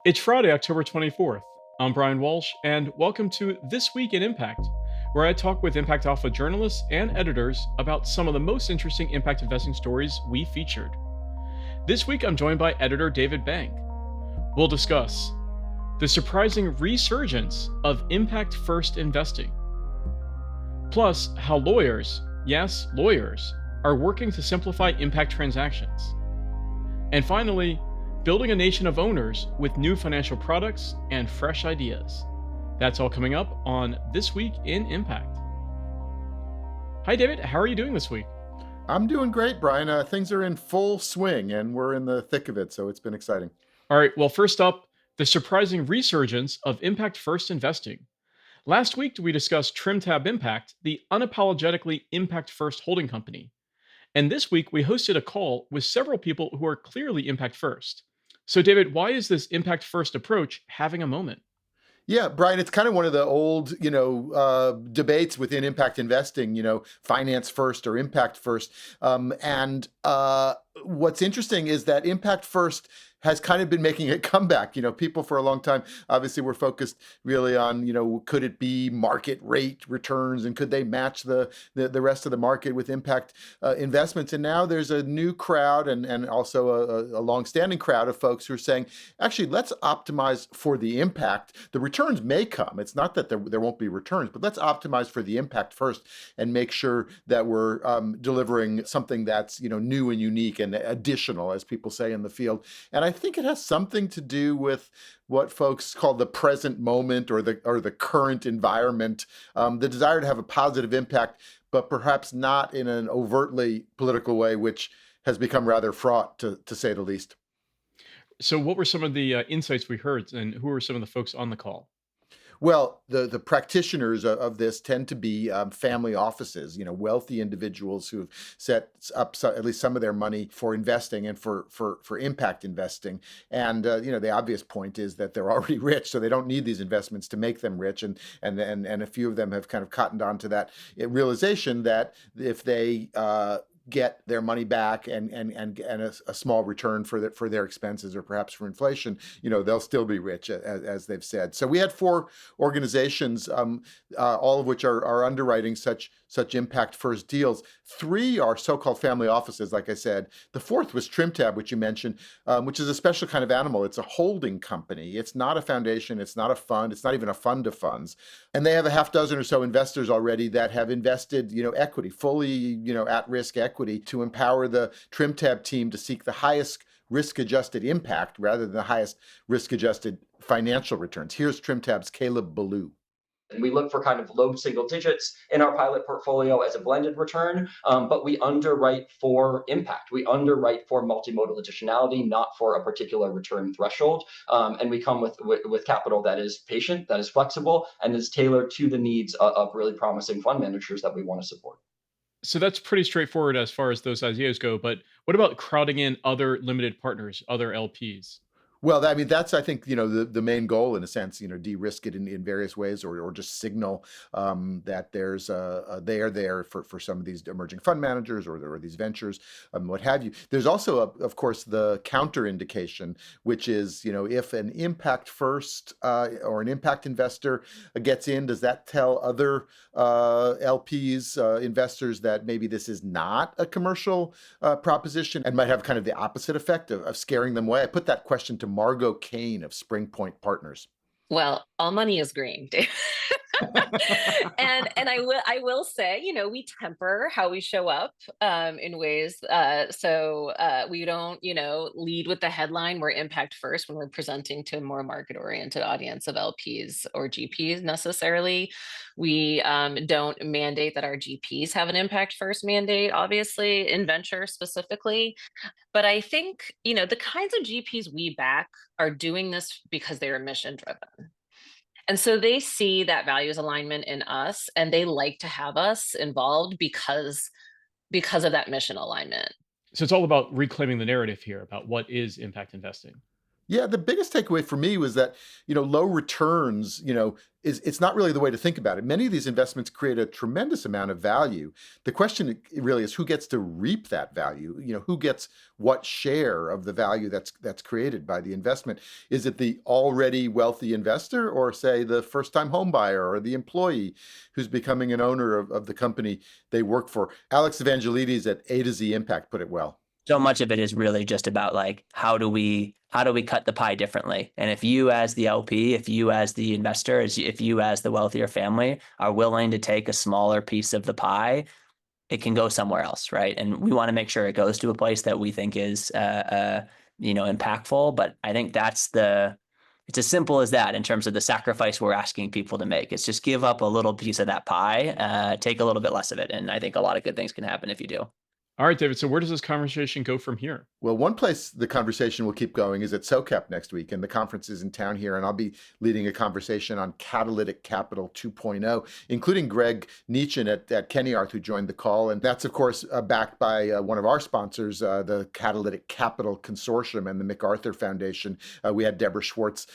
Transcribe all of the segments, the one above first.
It's Friday, October 24th. I'm Brian Walsh, and welcome to This Week in Impact, where I talk with ImpactAlpha journalists and editors about some of the most interesting impact investing stories we featured. This week, I'm joined by editor David Bank. We'll discuss the surprising resurgence of impact first investing, plus, how lawyers, yes, lawyers, are working to simplify impact transactions. And finally, building a nation of owners with new financial products and fresh ideas. That's all coming up on This Week in Impact. Hi, David. How are you doing this week? I'm doing great, Brian. Things are in full swing and we're in the thick of it, so it's been exciting. All right, well, first up, the surprising resurgence of impact first investing. Last week, we discussed TrimTab Impact, the unapologetically impact first holding company. And this week, we hosted a call with several people who are clearly impact first. So, David, why is this impact first approach having a moment? Yeah, Brian, it's kind of one of the old, debates within impact investing, finance first or impact first. And what's interesting is that impact first has kind of been making a comeback. People for a long time obviously were focused really on, could it be market rate returns and could they match the rest of the market with impact investments? And now there's a new crowd and also a longstanding crowd of folks who are saying, actually, let's optimize for the impact. The returns may come. It's not that there won't be returns, but let's optimize for the impact first and make sure that we're delivering something that's new and unique and additional, as people say in the field. And I think it has something to do with what folks call the present moment or the current environment, the desire to have a positive impact, but perhaps not in an overtly political way, which has become rather fraught, to say the least. So, what were some of the insights we heard, and who were some of the folks on the call? Well, the practitioners of this tend to be family offices, wealthy individuals who have set up at least some of their money for investing and for impact investing. And the obvious point is that they're already rich, so they don't need these investments to make them rich. And a few of them have kind of cottoned on to that realization that if they get their money back and a small return for their expenses or perhaps for inflation, they'll still be rich, as they've said. So we had four organizations, all of which are underwriting such impact first deals. Three are so-called family offices, like I said. The fourth was TrimTab, which you mentioned, which is a special kind of animal. It's a holding company. It's not a foundation. It's not a fund. It's not even a fund of funds. And they have a half dozen or so investors already that have invested, equity, fully, at-risk equity to empower the TrimTab team to seek the highest risk-adjusted impact rather than the highest risk-adjusted financial returns. Here's TrimTab's Caleb Ballou. And we look for kind of low single digits in our pilot portfolio as a blended return, but we underwrite for impact. We underwrite for multimodal additionality, not for a particular return threshold. And we come with capital that is patient, that is flexible, and is tailored to the needs of really promising fund managers that we want to support. So that's pretty straightforward as far as those ideas go. But what about crowding in other limited partners, other LPs? Well, I mean, that's, I think, the main goal in a sense, de-risk it in various ways or just signal that there's they are there for some of these emerging fund managers or these ventures, what have you. There's also, of course, the counter indication, which is, if an impact first or an impact investor gets in, does that tell other LPs, investors that maybe this is not a commercial proposition and might have kind of the opposite effect of scaring them away? I put that question to Margot Kane of Spring Point Partners. Well, all money is green, Dave. And I will say, we temper how we show up in ways so we don't, lead with the headline. We're impact first when we're presenting to a more market oriented audience of LPs or GPs necessarily. We don't mandate that our GPs have an impact first mandate, obviously, in venture specifically. But I think, the kinds of GPs we back are doing this because they are mission driven. And so they see that values alignment in us and they like to have us involved because of that mission alignment. So it's all about reclaiming the narrative here about what is impact investing. Yeah, the biggest takeaway for me was that, low returns, is it's not really the way to think about it. Many of these investments create a tremendous amount of value. The question really is who gets to reap that value? Who gets what share of the value that's created by the investment? Is it the already wealthy investor, or say the first-time home buyer, or the employee who's becoming an owner of the company they work for? Alex Evangelides at A to Z Impact put it well. So much of it is really just about like how do we cut the pie differently? And if you as the LP, if you as the investor, if you as the wealthier family are willing to take a smaller piece of the pie, it can go somewhere else, right? And we want to make sure it goes to a place that we think is impactful. But I think it's as simple as that in terms of the sacrifice we're asking people to make. It's just give up a little piece of that pie, take a little bit less of it. And I think a lot of good things can happen if you do. All right, David. So where does this conversation go from here? Well, one place the conversation will keep going is at SOCAP next week, and the conference is in town here, and I'll be leading a conversation on catalytic capital 2.0, including Greg Nietzsche at Kennyarth, who joined the call. And that's, of course, backed by one of our sponsors, the Catalytic Capital Consortium and the MacArthur Foundation. We had Deborah Schwartz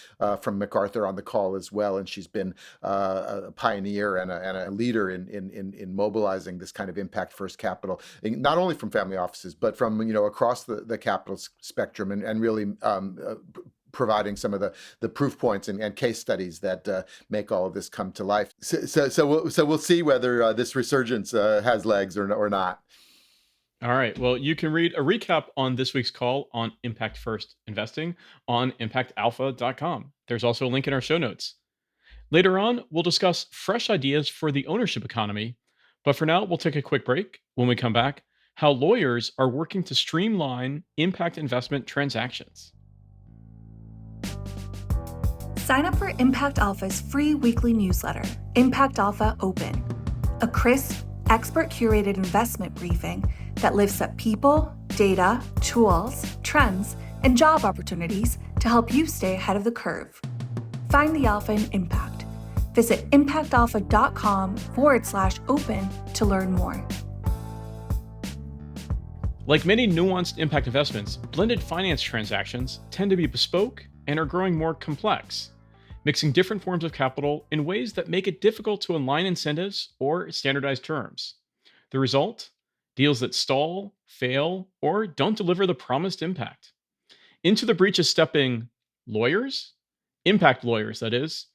from MacArthur on the call as well, and she's been a pioneer and a leader in mobilizing this kind of impact-first capital, not only from family offices, but from across the capital spectrum, and really providing some of the proof points and case studies that make all of this come to life. So we'll see whether this resurgence has legs or not. All right. Well, you can read a recap on this week's call on Impact First Investing on impactalpha.com. There's also a link in our show notes. Later on, we'll discuss fresh ideas for the ownership economy. But for now, we'll take a quick break. When we come back, how lawyers are working to streamline impact investment transactions. Sign up for Impact Alpha's free weekly newsletter, Impact Alpha Open, a crisp, expert-curated investment briefing that lifts up people, data, tools, trends, and job opportunities to help you stay ahead of the curve. Find the Alpha in Impact. Visit impactalpha.com/open to learn more. Like many nuanced impact investments, blended finance transactions tend to be bespoke and are growing more complex, mixing different forms of capital in ways that make it difficult to align incentives or standardize terms. The result? Deals that stall, fail, or don't deliver the promised impact. Into the breach is stepping lawyers? Impact lawyers, that is.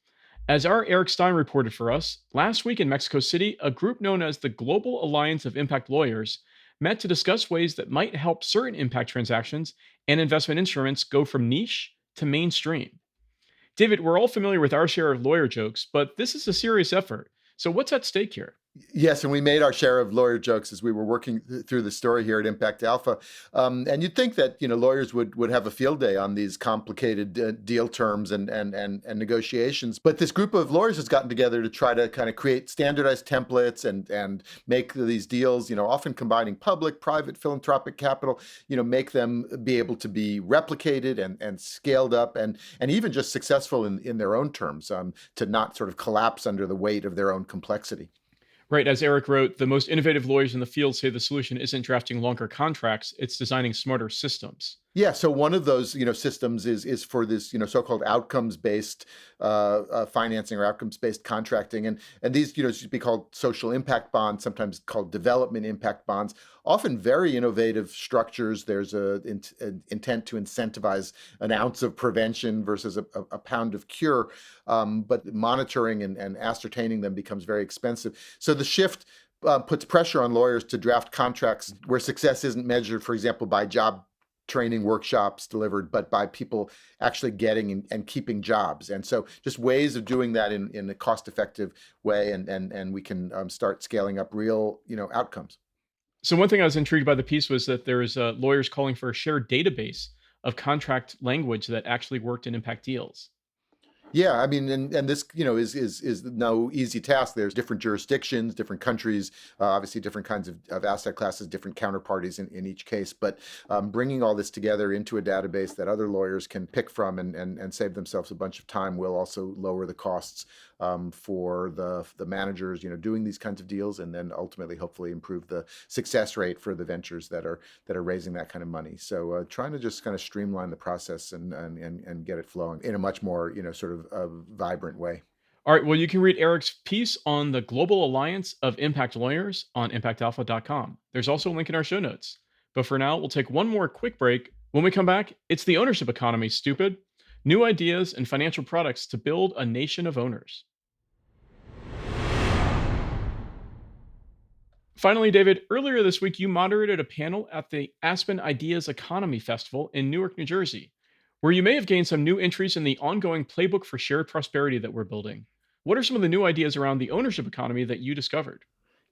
As our Eric Stein reported for us, last week in Mexico City, a group known as the Global Alliance of Impact Lawyers met to discuss ways that might help certain impact transactions and investment instruments go from niche to mainstream. David, we're all familiar with our share of lawyer jokes, but this is a serious effort. So what's at stake here? Yes, and we made our share of lawyer jokes as we were working through the story here at Impact Alpha. And you'd think that lawyers would have a field day on these complicated deal terms and negotiations. But this group of lawyers has gotten together to try to kind of create standardized templates and make these deals, often combining public, private, philanthropic capital, make them be able to be replicated and scaled up and even just successful in their own terms, to not sort of collapse under the weight of their own complexity. Right, as Eric wrote, the most innovative lawyers in the field say the solution isn't drafting longer contracts, it's designing smarter systems. Yeah, so one of those systems is for this so-called outcomes-based financing or outcomes-based contracting, and these should be called social impact bonds, sometimes called development impact bonds. Often very innovative structures. There's an intent to incentivize an ounce of prevention versus a pound of cure, but monitoring and ascertaining them becomes very expensive. So the shift puts pressure on lawyers to draft contracts where success isn't measured, for example, by job training workshops delivered, but by people actually getting and keeping jobs. And so just ways of doing that in a cost-effective way, and we can start scaling up real outcomes. So one thing I was intrigued by the piece was that there is lawyers calling for a shared database of contract language that actually worked in impact deals. Yeah, I mean, and this, is no easy task. There's different jurisdictions, different countries, obviously different kinds of asset classes, different counterparties in each case. But bringing all this together into a database that other lawyers can pick from and save themselves a bunch of time will also lower the costs for the managers, doing these kinds of deals, and then ultimately, hopefully, improve the success rate for the ventures that are raising that kind of money. So trying to just kind of streamline the process and get it flowing in a much more sort of vibrant way. All right, well, you can read Eric's piece on the Global Alliance of Impact Lawyers on impactalpha.com. There's also a link in our show notes. But for now, we'll take one more quick break. When we come back, it's the ownership economy, stupid. New ideas and financial products to build a nation of owners. Finally, David, earlier this week you moderated a panel at the Aspen Ideas Economy Festival in Newark, New Jersey, where you may have gained some new entries in the ongoing playbook for shared prosperity that we're building. What are some of the new ideas around the ownership economy that you discovered?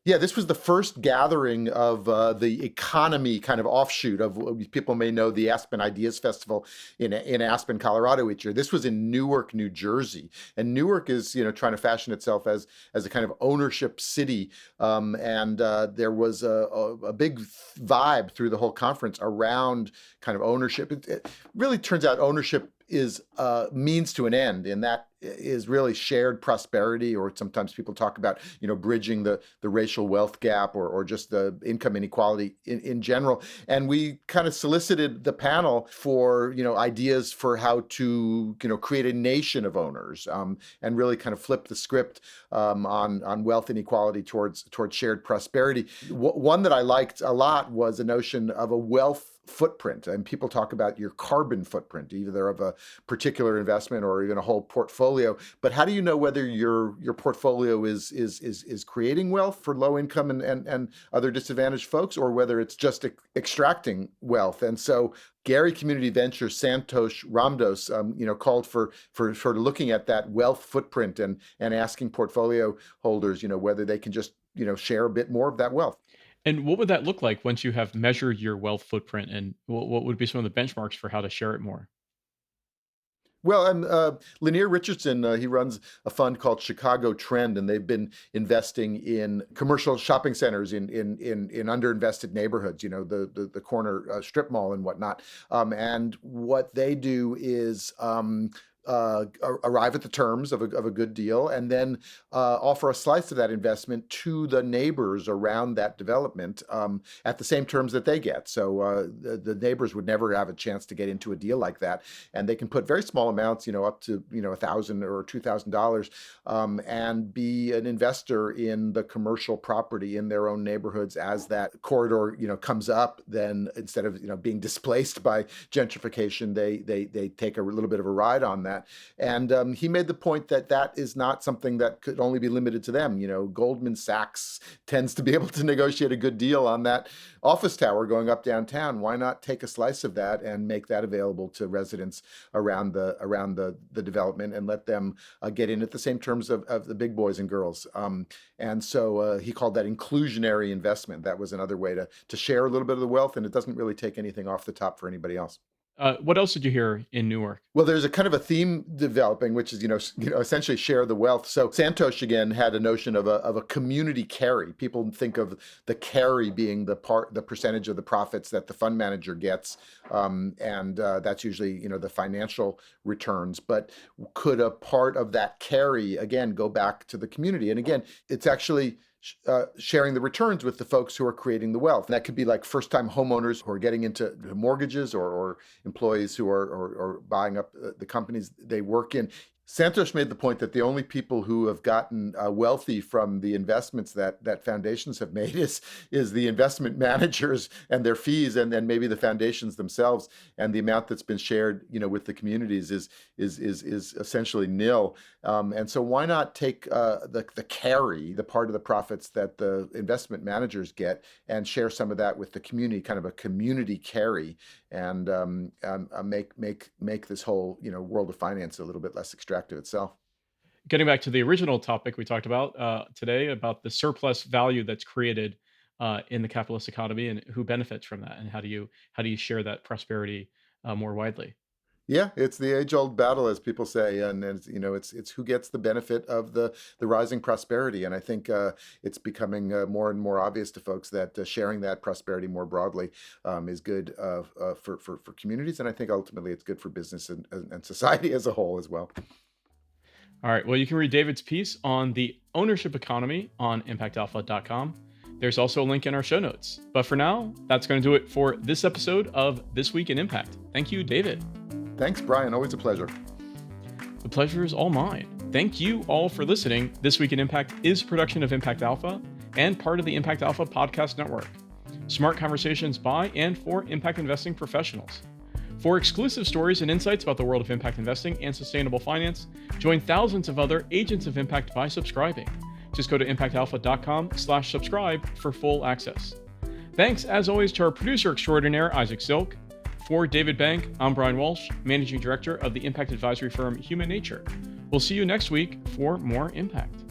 Yeah, this was the first gathering of the economy kind of offshoot of what people may know the Aspen Ideas Festival in Aspen, Colorado each year. This was in Newark, New Jersey, and Newark is trying to fashion itself as a kind of ownership city, and there was a big vibe through the whole conference around kind of ownership. It really turns out ownership is means to an end, and that is really shared prosperity, or sometimes people talk about bridging the racial wealth gap, or just the income inequality in general. And we kind of solicited the panel for ideas for how to create a nation of owners, and really kind of flip the script on wealth inequality towards shared prosperity. One that I liked a lot was a notion of a wealth footprint, and people talk about your carbon footprint, either of a particular investment or even a whole portfolio. But how do you know whether your portfolio is creating wealth for low income and other disadvantaged folks, or whether it's just extracting wealth? And so Gary Community Ventures Santosh Ramdos, called for sort of looking at that wealth footprint and asking portfolio holders, whether they can just share a bit more of that wealth. And what would that look like once you have measured your wealth footprint? And what would be some of the benchmarks for how to share it more? Well, and Lanier Richardson, he runs a fund called Chicago Trend, and they've been investing in commercial shopping centers in underinvested neighborhoods, the corner strip mall and whatnot. And what they do is arrive at the terms of a good deal, and then offer a slice of that investment to the neighbors around that development at the same terms that they get. So the neighbors would never have a chance to get into a deal like that, and they can put very small amounts, up to $1,000 or $2,000, and be an investor in the commercial property in their own neighborhoods as that corridor comes up. Then instead of being displaced by gentrification, they take a little bit of a ride on that. And he made the point that that is not something that could only be limited to them. Goldman Sachs tends to be able to negotiate a good deal on that office tower going up downtown. Why not take a slice of that and make that available to residents around the development, and let them get in at the same terms of the big boys and girls? And so he called that inclusionary investment. That was another way to share a little bit of the wealth, and it doesn't really take anything off the top for anybody else. What else did you hear in Newark? Well, there's a kind of a theme developing, which is essentially share the wealth. So Santosh again had a notion of a community carry. People think of the carry being the percentage of the profits that the fund manager gets, and that's usually the financial returns. But could a part of that carry again go back to the community? And again, it's actually sharing the returns with the folks who are creating the wealth. And that could be like first-time homeowners who are getting into mortgages, or employees who are buying up the companies they work in. Santosh made the point that the only people who have gotten wealthy from the investments that foundations have made is the investment managers and their fees, and then maybe the foundations themselves, and the amount that's been shared with the communities is essentially nil. And so why not take the carry, the part of the profits that the investment managers get, and share some of that with the community, kind of a community carry, and make this whole world of finance a little bit less extractive itself. Getting back to the original topic we talked about today, about the surplus value that's created in the capitalist economy, and who benefits from that, and how do you share that prosperity more widely? Yeah, it's the age-old battle, as people say, and it's who gets the benefit of the rising prosperity. And I think it's becoming more and more obvious to folks that sharing that prosperity more broadly is good for communities, and I think ultimately it's good for business and society as a whole as well. All right. Well, you can read David's piece on the ownership economy on impactalpha.com. There's also a link in our show notes. But for now, that's going to do it for this episode of This Week in Impact. Thank you, David. Thanks, Brian. Always a pleasure. The pleasure is all mine. Thank you all for listening. This Week in Impact is a production of Impact Alpha and part of the Impact Alpha podcast network. Smart conversations by and for impact investing professionals. For exclusive stories and insights about the world of impact investing and sustainable finance, join thousands of other agents of impact by subscribing. Just go to impactalpha.com/subscribe for full access. Thanks, as always, to our producer extraordinaire, Isaac Silk. For David Bank, I'm Brian Walsh, Managing Director of the impact advisory firm Human Nature. We'll see you next week for more Impact.